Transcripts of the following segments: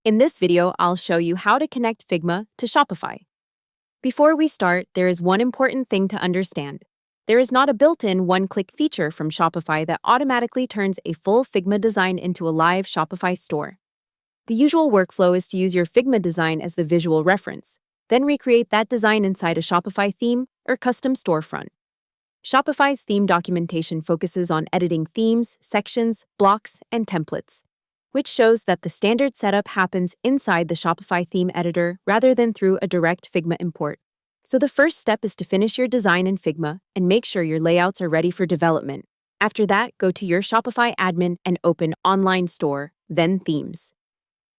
In this video, I'll show you how to connect Figma to Shopify. Before we start, there is one important thing to understand. There is not a built-in one-click feature from Shopify that automatically turns a full Figma design into a live Shopify store. The usual workflow is to use your Figma design as the visual reference, then recreate that design inside a Shopify theme or custom storefront. Shopify's theme documentation focuses on editing themes, sections, blocks, and templates, which shows that the standard setup happens inside the Shopify Theme Editor rather than through a direct Figma import. So the first step is to finish your design in Figma and make sure your layouts are ready for development. After that, go to your Shopify admin and open Online Store, then Themes.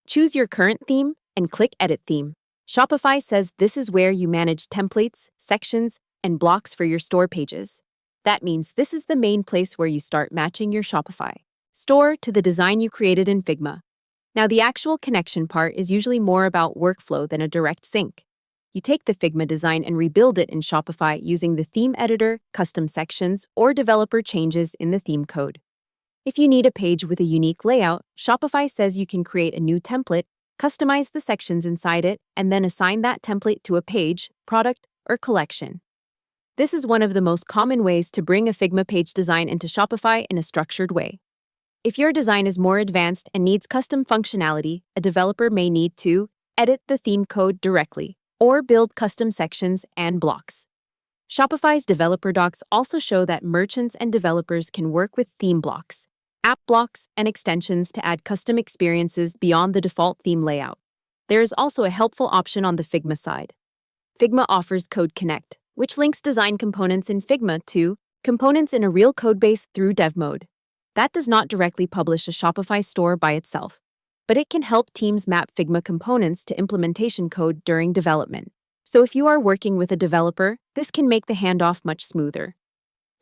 Choose your current theme and click Edit Theme. Shopify says this is where you manage templates, sections, and blocks for your store pages. That means this is the main place where you start matching your Shopify store to the design you created in Figma. Now, the actual connection part is usually more about workflow than a direct sync. You take the Figma design and rebuild it in Shopify using the theme editor, custom sections, or developer changes in the theme code. If you need a page with a unique layout, Shopify says you can create a new template, customize the sections inside it, and then assign that template to a page, product, or collection. This is one of the most common ways to bring a Figma page design into Shopify in a structured way. If your design is more advanced and needs custom functionality, a developer may need to edit the theme code directly or build custom sections and blocks. Shopify's developer docs also show that merchants and developers can work with theme blocks, app blocks, and extensions to add custom experiences beyond the default theme layout. There is also a helpful option on the Figma side. Figma offers Code Connect, which links design components in Figma to components in a real codebase through dev mode. That does not directly publish a Shopify store by itself, but it can help teams map Figma components to implementation code during development. So if you are working with a developer, this can make the handoff much smoother.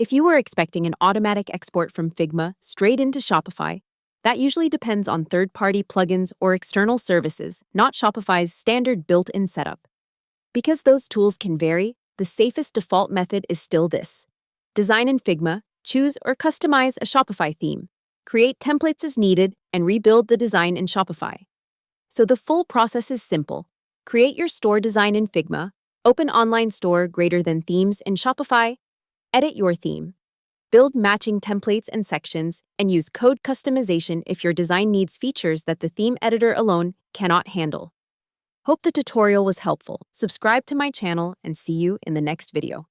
If you were expecting an automatic export from Figma straight into Shopify, that usually depends on third-party plugins or external services, not Shopify's standard built-in setup. Because those tools can vary, the safest default method is still this. Design in Figma, choose or customize a Shopify theme, create templates as needed, and rebuild the design in Shopify. So the full process is simple. Create your store design in Figma, open Online Store greater than Themes in Shopify, edit your theme, build matching templates and sections, and use code customization if your design needs features that the theme editor alone cannot handle. Hope the tutorial was helpful. Subscribe to my channel and see you in the next video.